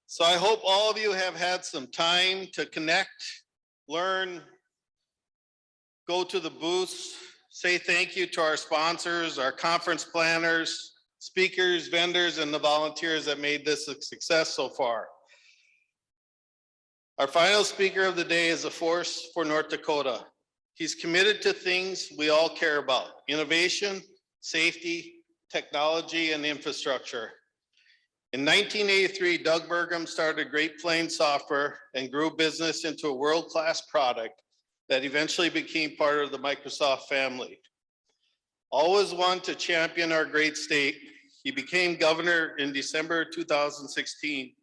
So I hope all of you have had some time to connect, learn, go to the booths, say thank you to our sponsors, our conference planners, speakers, vendors, and the volunteers that made this a success so far. Our final speaker of the day is a force for North Dakota. He's committed to things we all care about: innovation, safety, technology, and infrastructure. In 1983, Doug Burgum started Great Plains Software and grew business into a world-class product that eventually became part of the Microsoft family. Always one to champion our great state, he became governor in December 2016,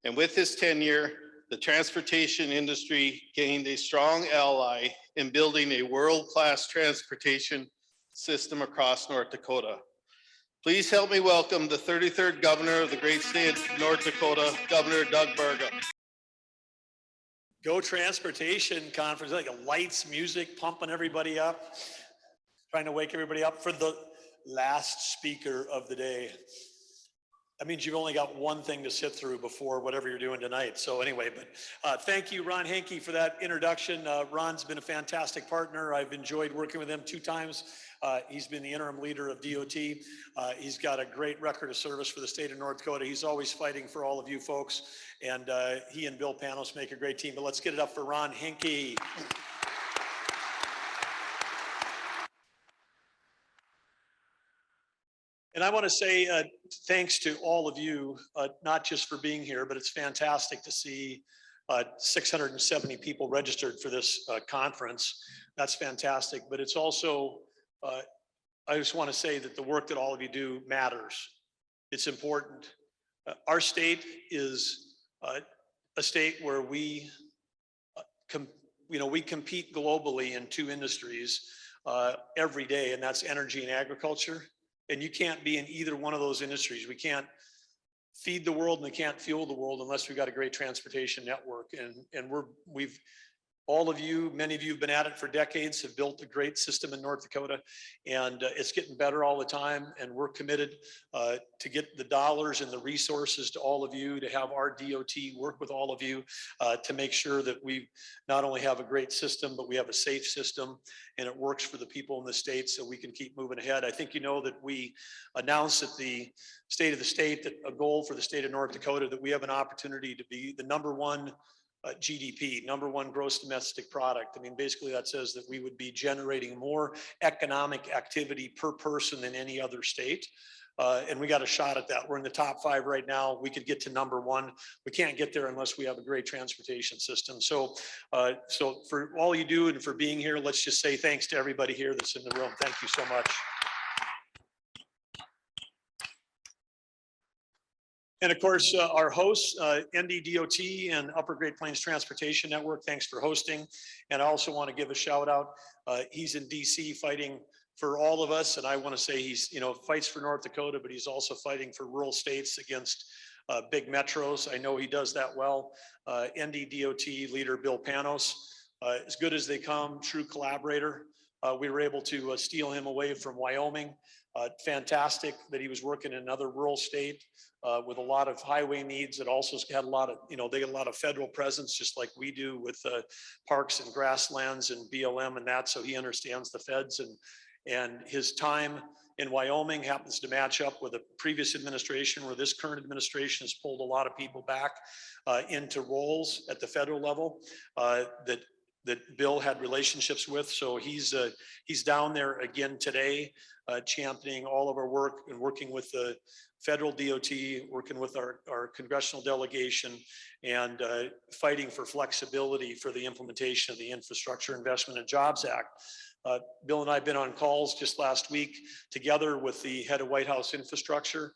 and with his tenure, the transportation industry gained a strong ally in building a world-class transportation system across North Dakota. Please help me welcome the 33rd governor of the great state of North Dakota, Governor Doug Burgum. Go Transportation Conference, like lights, music, pumping everybody up, trying to wake everybody up for the last speaker of the day. That means you've only got one thing to sit through before whatever you're doing tonight. So anyway, but thank you, Ron Henke, for that introduction. Ron's been a fantastic partner. I've enjoyed working with him 2 times. He's been the interim leader of DOT. He's got a great record of service for the state of North Dakota. He's always fighting for all of you folks. And he and Bill Panos make a great team. But let's get it up for Ron Henke. And I want to say thanks to all of you, not just for being here, but it's fantastic to see 670 people registered for this conference. That's fantastic. But it's also, I just want to say that the work that all of you do matters. It's important. Our state is a state where we compete globally in 2 industries every day, and that's energy and agriculture. And you can't be in either one of those industries. We can't feed the world and we can't fuel the world unless we've got a great transportation network. And we've all of you, many of you have been at it for decades, have built a great system in North Dakota, and it's getting better all the time. And we're committed to get the dollars and the resources to all of you, to have our DOT work with all of you to make sure that we not only have a great system, but we have a safe system and it works for the people in the state so we can keep moving ahead. I think you know that we announced at the State of the State that a goal for the state of North Dakota that we have an opportunity to be the #1 GDP, #1 gross domestic product. I mean, basically that says that we would be generating more economic activity per person than any other state. And we got a shot at that. We're in the top 5 right now. We could get to #1. We can't get there unless we have a great transportation system. So, so for all you do and for being here, let's just say thanks to everybody here that's in the room. Thank you so much. And of course, our hosts, NDDOT and Upper Great Plains Transportation Network, thanks for hosting. And I also want to give a shout out. He's in DC fighting for all of us. And I want to say he's, fights for North Dakota, but he's also fighting for rural states against big metros. I know he does that well. NDDOT leader Bill Panos, as good as they come, true collaborator. We were able to steal him away from Wyoming. Fantastic that he was working in another rural state with a lot of highway needs. It also had a lot of, they get a lot of federal presence, just like we do with parks and grasslands and BLM and that. So he understands the feds, and his time in Wyoming happens to match up with a previous administration where this current administration has pulled a lot of people back into roles at the federal level that Bill had relationships with. So he's down there again today, championing all of our work and working with the federal DOT, working with our congressional delegation, and fighting for flexibility for the implementation of the Infrastructure Investment and Jobs Act. Bill and I have been on calls just last week together with the head of White House infrastructure.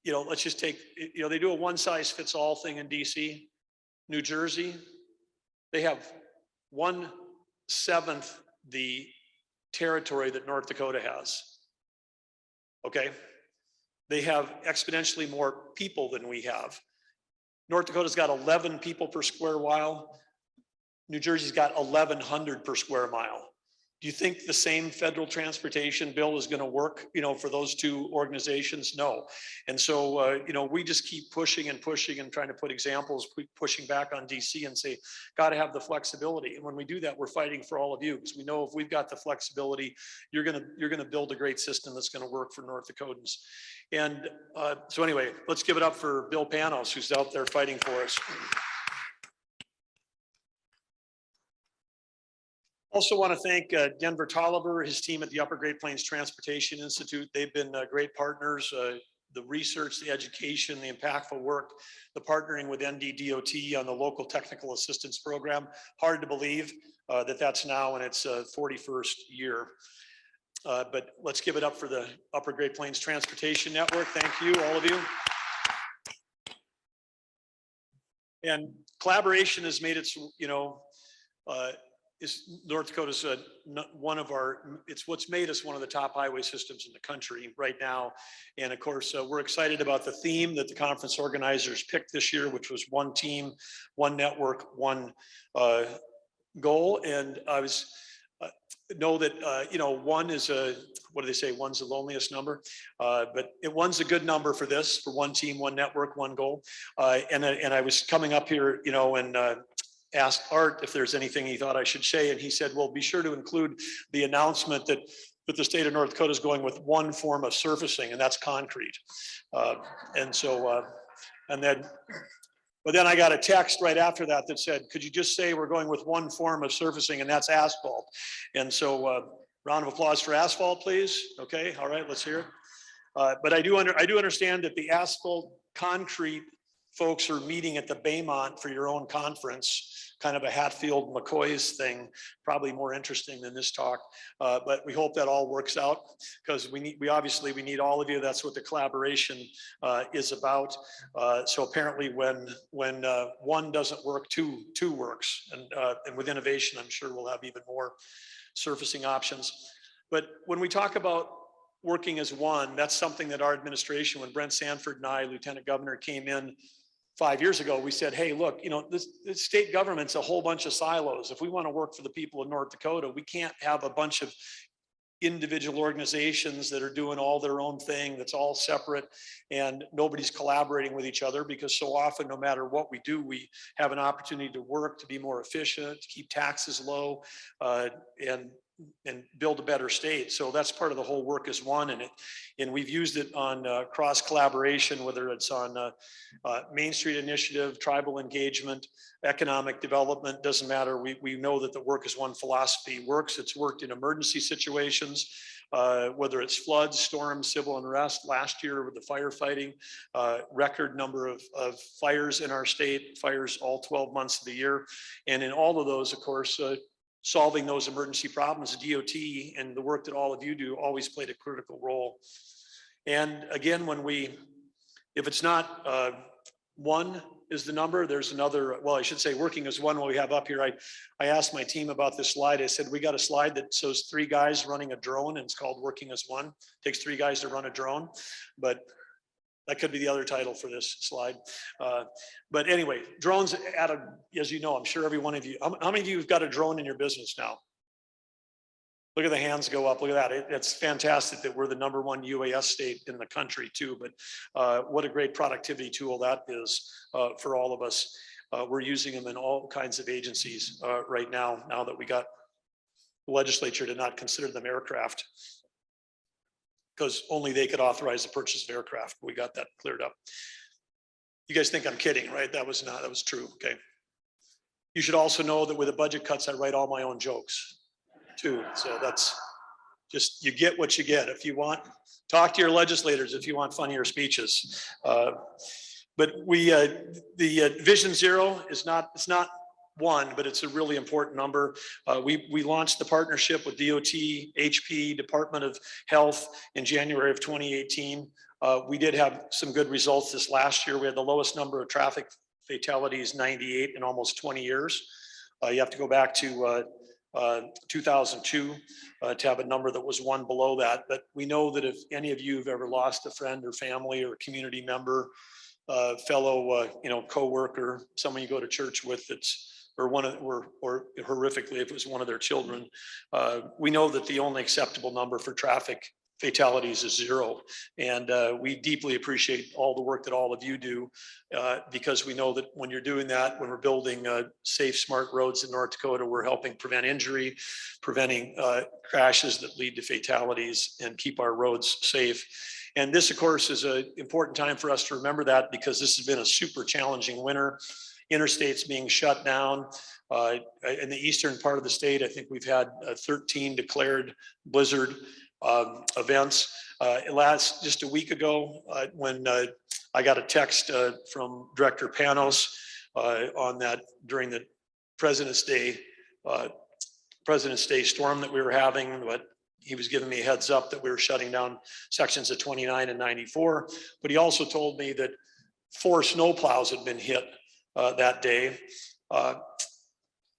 Let's just take, they do a one-size-fits-all thing in DC. New Jersey, they have 1/7 the territory that North Dakota has. Okay, they have exponentially more people than we have. North Dakota's got 11 people per square mile. New Jersey's got 1,100 per square mile. Do you think the same federal transportation bill is going to work, for those two organizations? No. And so, we just keep pushing and pushing and trying to put examples, pushing back on DC and say, got to have the flexibility. And when we do that, we're fighting for all of you, because we know if we've got the flexibility, you're going to build a great system that's going to work for North Dakotans. And so anyway, let's give it up for Bill Panos, who's out there fighting for us. Also want to thank Denver Tolliver, his team at the Upper Great Plains Transportation Institute. They've been great partners. The research, the education, the impactful work, the partnering with NDDOT on the local technical assistance program. Hard to believe that that's now in its 41st year. But let's give it up for the Upper Great Plains Transportation Network. Thank you, all of you. And collaboration has made its, is North Dakota's it's what's made us one of the top highway systems in the country right now. And of course, we're excited about the theme that the conference organizers picked this year, which was one team, one network, one goal. And I was know that, one is what do they say? One's the loneliest number, but one's a good number for this, for one team, one network, one goal. And I was coming up here, and asked Art if there's anything he thought I should say. And he said, well, be sure to include the announcement that the state of North Dakota is going with one form of surfacing, and that's concrete. But then I got a text right after that said, could you just say we're going with one form of surfacing, and that's asphalt. And so round of applause for asphalt, please. Okay, all right, let's hear it. But I do understand that the asphalt concrete folks are meeting at the Baymont for your own conference, kind of a Hatfield McCoy's thing, probably more interesting than this talk. But we hope that all works out, because we need all of you. That's what the collaboration is about. So apparently when one doesn't work, two works. And with innovation, I'm sure we'll have even more surfacing options. But when we talk about working as one, that's something that our administration, when Brent Sanford and I, Lieutenant Governor, came in 5 years ago, we said, hey, look, this state government's a whole bunch of silos. If we want to work for the people of North Dakota, we can't have a bunch of individual organizations that are doing all their own thing, that's all separate, and nobody's collaborating with each other, because so often, no matter what we do, we have an opportunity to work, to be more efficient, to keep taxes low, and build a better state. So that's part of the whole work as one. And we've used it on cross collaboration, whether it's on Main Street Initiative, tribal engagement, economic development, doesn't matter. We know that the work as one philosophy works. It's worked in emergency situations, whether it's floods, storms, civil unrest. Last year with the firefighting, record number of fires in our state, fires all 12 months of the year. And in all of those, of course, solving those emergency problems, DOT and the work that all of you do always played a critical role. And again, if it's not one is the number, there's another, well, I should say working as one, what we have up here. I asked my team about this slide. I said, we got a slide that shows 3 guys running a drone, and it's called Working as One. It takes 3 guys to run a drone, but that could be the other title for this slide. But anyway, drones as you know, I'm sure every one of you, how many of you have got a drone in your business now? Look at the hands go up. Look at that. It's fantastic that we're the #1 UAS state in the country too. But what a great productivity tool that is for all of us. We're using them in all kinds of agencies right now that we got the legislature to not consider them aircraft, because only they could authorize the purchase of aircraft. We got that cleared up. You guys think I'm kidding, right? That was true. Okay. You should also know that with the budget cuts, I write all my own jokes too. So that's just, you get what you get. If you want, talk to your legislators if you want funnier speeches. But the Vision Zero is it's not one, but it's a really important number. We launched the partnership with DOT, HP, Department of Health in January of 2018. We did have some good results this last year. We had the lowest number of traffic fatalities, 98 in almost 20 years. You have to go back to 2002 to have a number that was one below that. But we know that if any of you have ever lost a friend or family or community member, fellow, co-worker, someone you go to church with that's or or horrifically if it was one of their children. We know that the only acceptable number for traffic fatalities is 0. And we deeply appreciate all the work that all of you do, because we know that when you're doing that, when we're building safe, smart roads in North Dakota, we're helping prevent injury, preventing crashes that lead to fatalities, and keep our roads safe. And this, of course, is an important time for us to remember that, because this has been a super challenging winter. Interstates being shut down. In the eastern part of the state, I think we've had 13 declared blizzard events. Last just a week ago, when I got a text from Director Panos on that during the President's Day storm that we were having, but he was giving me a heads up that we were shutting down sections of 29 and 94. But he also told me that 4 snowplows had been hit that day.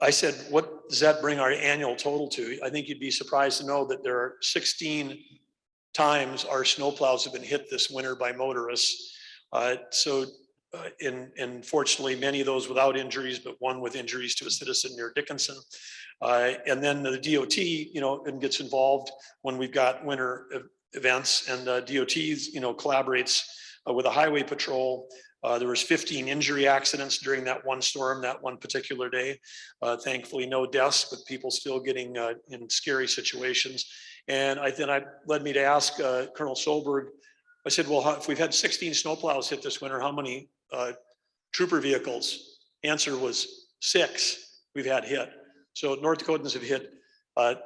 I said, what does that bring our annual total to? I think you'd be surprised to know that there are 16 times our snowplows have been hit this winter by motorists. And fortunately, many of those without injuries, but one with injuries to a citizen near Dickinson. And then the DOT, and gets involved when we've got winter events, and DOT, collaborates with a highway patrol. There was 15 injury accidents during that one storm, that one particular day. Thankfully, no deaths, but people still getting in scary situations. And that led me to ask Colonel Solberg. I said, well, if we've had 16 snowplows hit this winter, how many trooper vehicles? Answer was 6 we've had hit. So North Dakotans have hit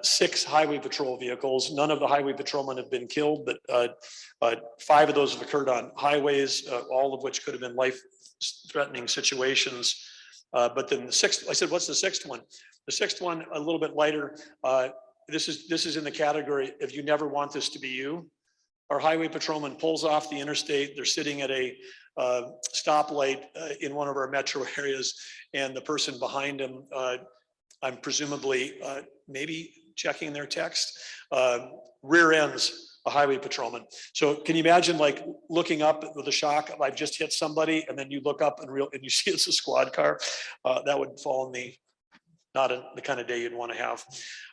6 highway patrol vehicles. None of the highway patrolmen have been killed, but 5 of those have occurred on highways, all of which could have been life-threatening situations. But then the 6th, I said, what's the 6th one? The 6th one, a little bit lighter. This is in the category of you never want this to be you. Our highway patrolman pulls off the interstate. They're sitting at a stoplight in one of our metro areas, and the person behind him, I'm presumably maybe checking their text, rear ends a highway patrolman. So can you imagine like looking up with a shock of I've just hit somebody, and then you look up and you see it's a squad car? That would fall in the kind of day you'd want to have.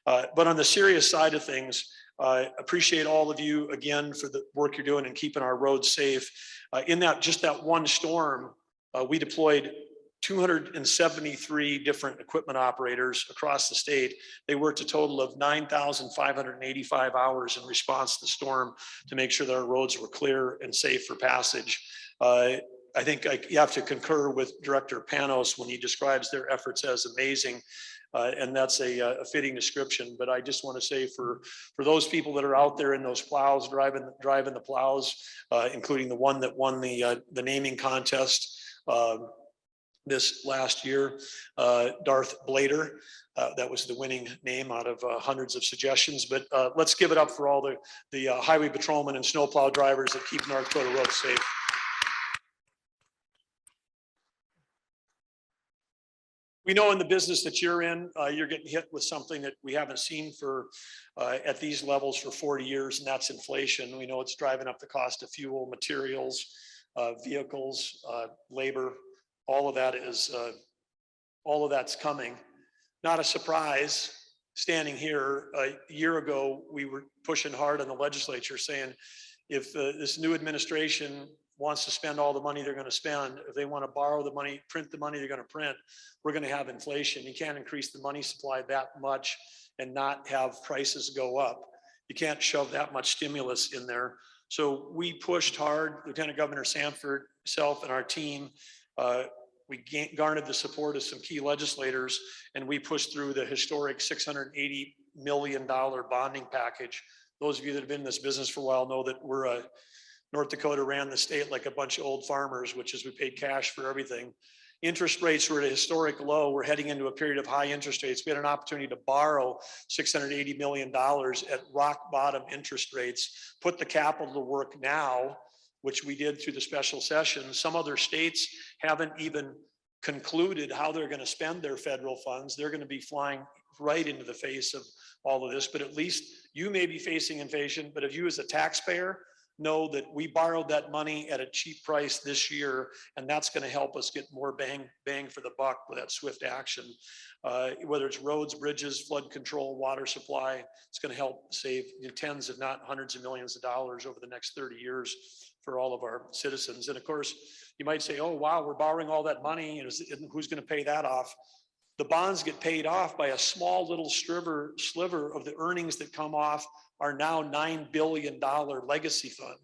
But on the serious side of things, I appreciate all of you again for the work you're doing and keeping our roads safe. In that one storm, we deployed 273 different equipment operators across the state. They worked a total of 9,585 hours in response to the storm to make sure that our roads were clear and safe for passage. I think you have to concur with Director Panos when he describes their efforts as amazing. And that's a fitting description. But I just want to say for those people that are out there in those plows, driving the plows, including the one that won the naming contest this last year, Darth Blader, that was the winning name out of hundreds of suggestions. But let's give it up for all the highway patrolmen and snowplow drivers that keep North Dakota roads safe. We know in the business that you're in, you're getting hit with something that we haven't seen at these levels for 40 years, and that's inflation. We know it's driving up the cost of fuel, materials, vehicles, labor. All of that's coming. Not a surprise. Standing here a year ago, we were pushing hard on the legislature saying, if this new administration wants to spend all the money they're going to spend, if they want to borrow the money, print the money they're going to print, we're going to have inflation. You can't increase the money supply that much and not have prices go up. You can't shove that much stimulus in there. So we pushed hard. Lieutenant Governor Sanford, myself, and our team, we garnered the support of some key legislators, and we pushed through the historic $680 million bonding package. Those of you that have been in this business for a while know that North Dakota ran the state like a bunch of old farmers, which is we paid cash for everything. Interest rates were at a historic low. We're heading into a period of high interest rates. We had an opportunity to borrow $680 million at rock bottom interest rates, put the capital to work now, which we did through the special session. Some other states haven't even concluded how they're going to spend their federal funds. They're going to be flying right into the face of all of this, but at least you may be facing inflation, but if you as a taxpayer know that we borrowed that money at a cheap price this year, and that's going to help us get more bang for the buck with that swift action. Whether it's roads, bridges, flood control, water supply, it's going to help save tens, if not hundreds of millions of dollars over the next 30 years for all of our citizens. And of course, you might say, oh, wow, we're borrowing all that money, and who's going to pay that off? The bonds get paid off by a small little sliver of the earnings that come off our now $9 billion legacy fund.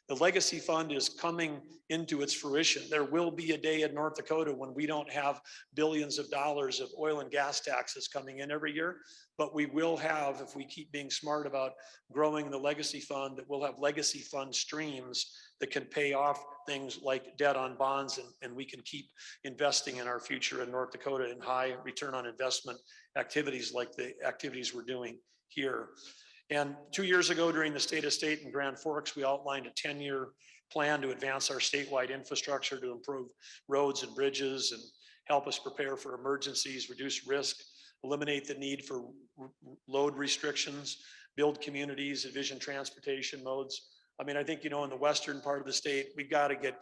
The legacy fund is coming into its fruition. There will be a day in North Dakota when we don't have billions of dollars of oil and gas taxes coming in every year, but we will have, if we keep being smart about growing the legacy fund, that we'll have legacy fund streams that can pay off things like debt on bonds, and we can keep investing in our future in North Dakota in high return on investment activities like the activities we're doing here. And 2 years ago, during the State of State in Grand Forks, we outlined a 10-year plan to advance our statewide infrastructure to improve roads and bridges and help us prepare for emergencies, reduce risk, eliminate the need for load restrictions, build communities, envision transportation modes. I mean, I think, in the western part of the state, we got to get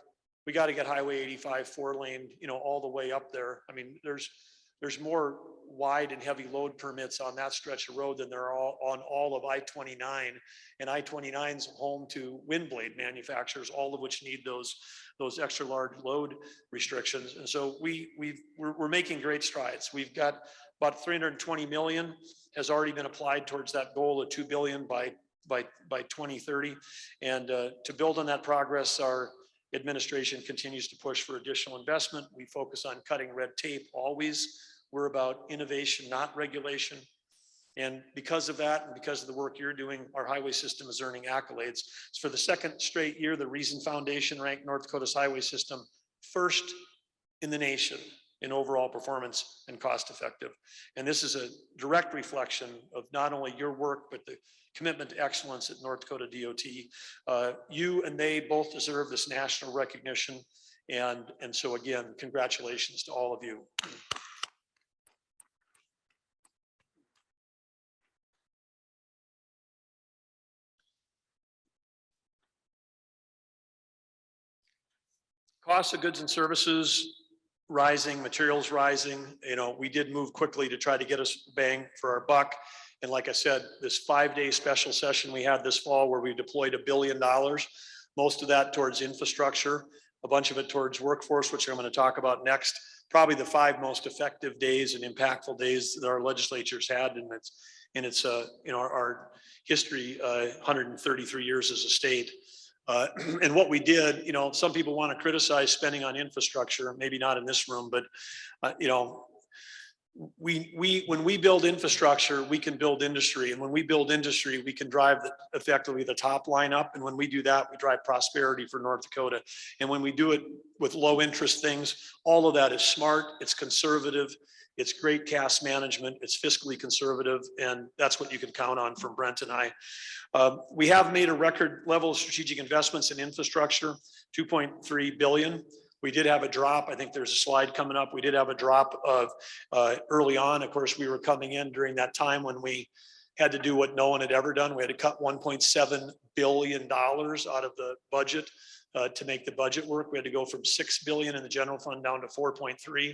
Highway 85 4-lane, all the way up there. I mean, there's more wide and heavy load permits on that stretch of road than there are on all of I-29, and I-29 is home to wind blade manufacturers, all of which need those extra large load restrictions. And so we're making great strides. We've got about 320 million has already been applied towards that goal of 2 billion by 2030. And to build on that progress, our administration continues to push for additional investment. We focus on cutting red tape always. We're about innovation, not regulation. And because of that, and because of the work you're doing, our highway system is earning accolades. So for the second straight year, the Reason Foundation ranked North Dakota's highway system first in the nation in overall performance and cost effective. And this is a direct reflection of not only your work, but the commitment to excellence at North Dakota DOT. You and they both deserve this national recognition. And so again, congratulations to all of you. Costs of goods and services rising, materials rising. We did move quickly to try to get us bang for our buck. And like I said, this 5-day special session we had this fall where we deployed $1 billion, most of that towards infrastructure, a bunch of it towards workforce, which I'm going to talk about next. Probably the 5 most effective days and impactful days that our legislatures had in its our history, 133 years as a state. And what we did, some people want to criticize spending on infrastructure, maybe not in this room, but when we build infrastructure, we can build industry, and when we build industry, we can drive effectively the top line up. And when we do that, we drive prosperity for North Dakota. And when we do it with low interest things, all of that is smart, it's conservative, it's great cash management, it's fiscally conservative, and that's what you can count on from Brent and I. We have made a record level of strategic investments in infrastructure, 2.3 billion. We did have a drop. I think there's a slide coming up. We did have a drop of early on. Of course, we were coming in during that time when we had to do what no one had ever done. We had to cut $1.7 billion out of the budget to make the budget work. We had to go from 6 billion in the general fund down to 4.3.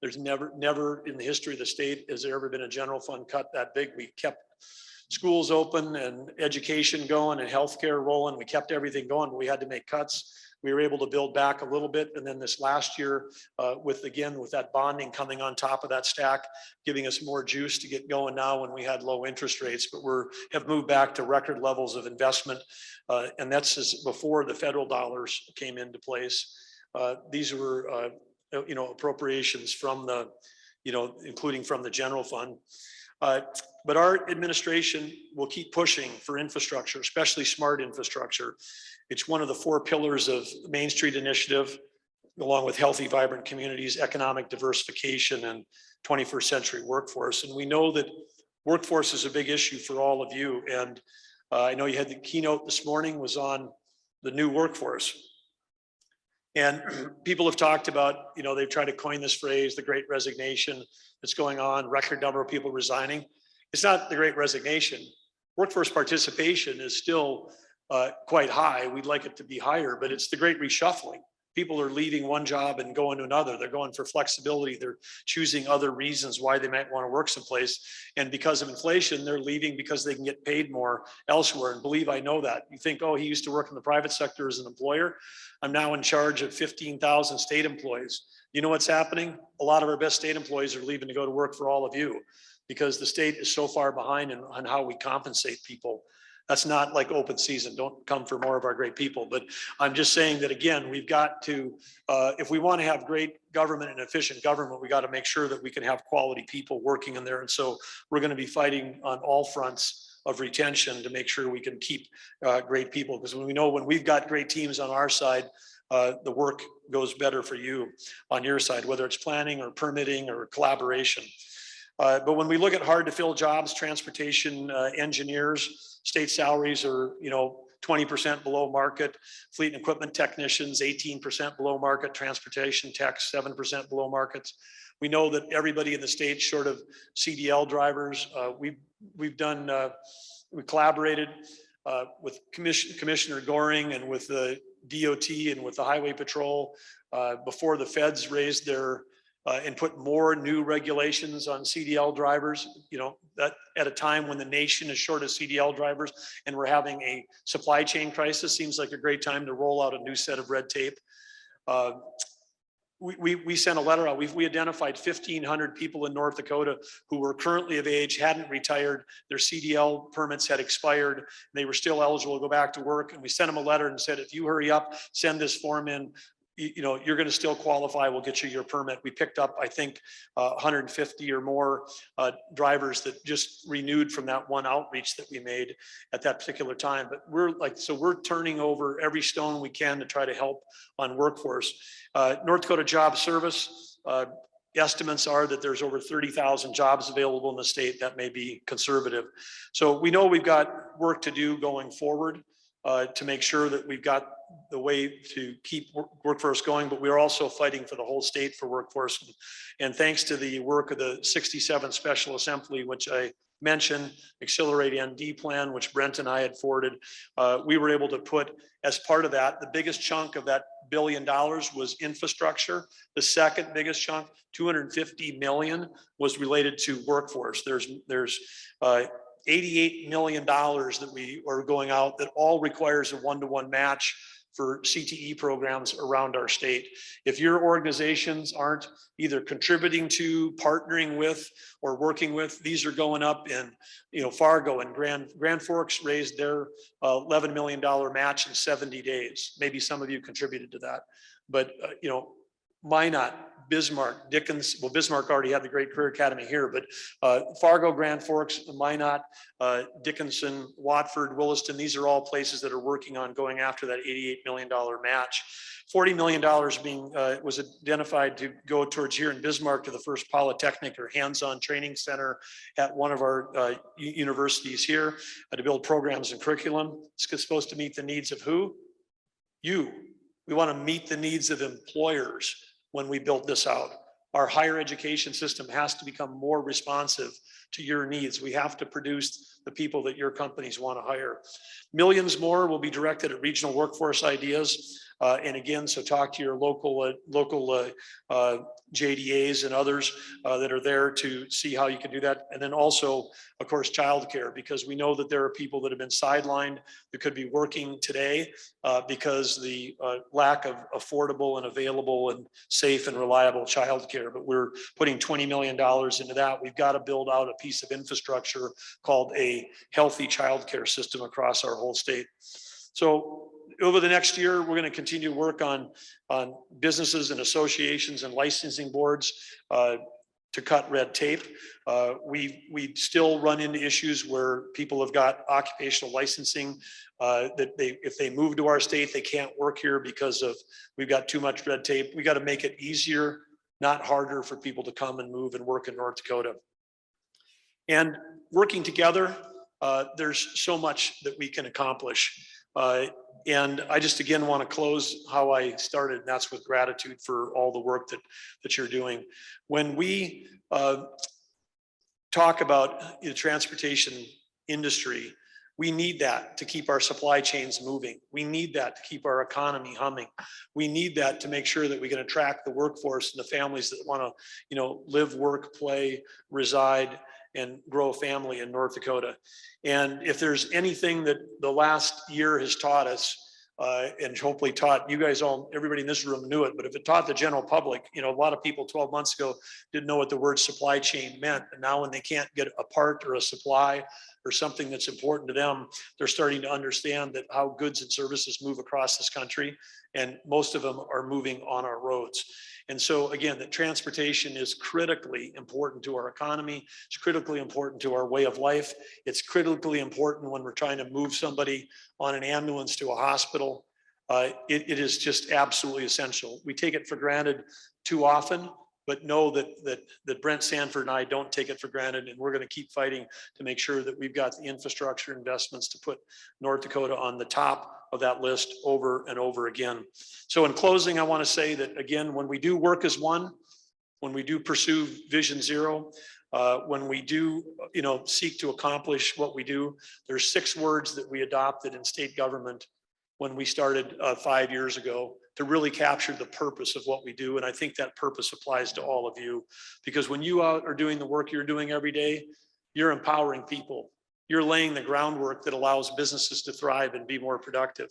There's never in the history of the state has there ever been a general fund cut that big. We kept schools open and education going and healthcare rolling. We kept everything going, but we had to make cuts. We were able to build back a little bit. And then this last year, with that bonding coming on top of that stack, giving us more juice to get going now when we had low interest rates, but have moved back to record levels of investment. And that's before the federal dollars came into place. These were, appropriations from the, including from the general fund. But our administration will keep pushing for infrastructure, especially smart infrastructure. It's one of the 4 pillars of the Main Street Initiative, along with healthy, vibrant communities, economic diversification, and 21st century workforce. And we know that workforce is a big issue for all of you. And I know you had the keynote this morning was on the new workforce. And people have talked about, they've tried to coin this phrase, the great resignation that's going on, record number of people resigning. It's not the great resignation. Workforce participation is still quite high. We'd like it to be higher, but it's the great reshuffling. People are leaving one job and going to another. They're going for flexibility. They're choosing other reasons why they might want to work someplace. And because of inflation, they're leaving because they can get paid more elsewhere. And believe I know that. You think, oh, he used to work in the private sector as an employer. I'm now in charge of 15,000 state employees. You know what's happening? A lot of our best state employees are leaving to go to work for all of you because the state is so far behind on how we compensate people. That's not like open season. Don't come for more of our great people. But I'm just saying that, again, we've got to, if we want to have great government and efficient government, we got to make sure that we can have quality people working in there. And so we're going to be fighting on all fronts of retention to make sure we can keep great people. Because we know when we've got great teams on our side, the work goes better for you on your side, whether it's planning or permitting or collaboration. But when we look at hard to fill jobs, transportation engineers, state salaries are, 20% below market. Fleet and equipment technicians, 18% below market. Transportation techs, 7% below markets. We know that everybody in the state, short of CDL drivers, we collaborated with Commissioner Goring and with the DOT and with the Highway Patrol before the feds raised their and put more new regulations on CDL drivers, that at a time when the nation is short of CDL drivers and we're having a supply chain crisis, seems like a great time to roll out a new set of red tape. We sent a letter out. We identified 1,500 people in North Dakota who were currently of age, hadn't retired, their CDL permits had expired, and they were still eligible to go back to work. And we sent them a letter and said, if you hurry up, send this form in, you're going to still qualify. We'll get you your permit. We picked up, I think, 150 or more drivers that just renewed from that one outreach that we made at that particular time. But we're turning over every stone we can to try to help on workforce. North Dakota Job Service, estimates are that there's over 30,000 jobs available in the state. That may be conservative. So we know we've got work to do going forward to make sure that we've got the way to keep workforce going, but we're also fighting for the whole state for workforce. And thanks to the work of the 67th Special Assembly, which I mentioned, Accelerate ND plan, which Brent and I had forwarded, we were able to put as part of that, the biggest chunk of that $1 billion was infrastructure. The second biggest chunk, 250 million, was related to workforce. There's $88 million that we are going out that all requires a one-to-one match for CTE programs around our state. If your organizations aren't either contributing to, partnering with, or working with, these are going up in, Fargo and Grand Forks raised their $11 million match in 70 days. Maybe some of you contributed to that, but Minot, Bismarck, Dickens, well, Bismarck already had the Great Career Academy here, but Fargo, Grand Forks, Minot, Dickinson, Watford, Williston, these are all places that are working on going after that $88 million match. $40 million was identified to go towards here in Bismarck to the first Polytechnic or hands-on training center at one of our universities here to build programs and curriculum. It's supposed to meet the needs of who? You. We want to meet the needs of employers when we build this out. Our higher education system has to become more responsive to your needs. We have to produce the people that your companies want to hire. Millions more will be directed at regional workforce ideas. And again, so talk to your local JDAs and others that are there to see how you can do that. And then also, of course, childcare, because we know that there are people that have been sidelined that could be working today because the lack of affordable and available and safe and reliable childcare. But we're putting $20 million into that. We've got to build out a piece of infrastructure called a healthy childcare system across our whole state. So over the next year, we're going to continue to work on businesses and associations and licensing boards to cut red tape. We still run into issues where people have got occupational licensing that if they move to our state, they can't work here because we've got too much red tape. We got to make it easier, not harder, for people to come and move and work in North Dakota. And working together, there's so much that we can accomplish. And I just, again, want to close how I started, and that's with gratitude for all the work that you're doing. When we talk about the transportation industry, We need that to keep our supply chains moving. We need that to keep our economy humming. We need that to make sure that we can attract the workforce and the families that want to, live, work, play, reside, and grow a family in North Dakota. And if there's anything that the last year has taught us, and hopefully taught you guys all, everybody in this room knew it, but if it taught the general public, a lot of people 12 months ago didn't know what the word supply chain meant. And now when they can't get a part or a supply or something that's important to them, they're starting to understand that how goods and services move across this country. And most of them are moving on our roads. And so again, that transportation is critically important to our economy. It's critically important to our way of life. It's critically important when we're trying to move somebody on an ambulance to a hospital. It is just absolutely essential. We take it for granted too often, but know that Brent Sanford and I don't take it for granted, and we're going to keep fighting to make sure that we've got the infrastructure investments to put North Dakota on the top of that list over and over again. So in closing, I want to say that again, when we do work as one, when we do pursue Vision Zero, when we do, seek to accomplish what we do, there's 6 words that we adopted in state government when we started 5 years ago to really capture the purpose of what we do. And I think that purpose applies to all of you, because when you out are doing the work you're doing every day, you're empowering people. You're laying the groundwork that allows businesses to thrive and be more productive.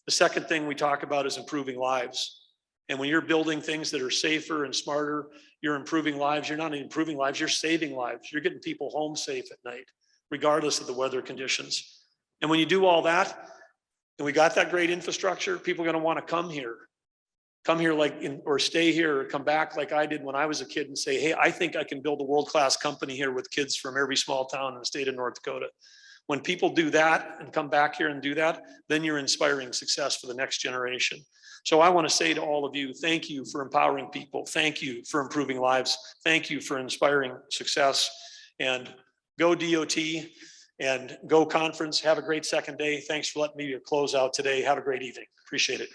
The second thing we talk about is improving lives. And when you're building things that are safer and smarter, you're improving lives. You're not improving lives, you're saving lives. You're getting people home safe at night, regardless of the weather conditions. And when you do all that, and we got that great infrastructure, people are going to want to come here or stay here or come back like I did when I was a kid and say, hey, I think I can build a world-class company here with kids from every small town in the state of North Dakota. When people do that and come back here and do that, then you're inspiring success for the next generation. So I want to say to all of you, thank you for empowering people. Thank you for improving lives. Thank you for inspiring success. And go DOT and go conference. Have a great second day. Thanks for letting me close out today. Have a great evening. Appreciate it.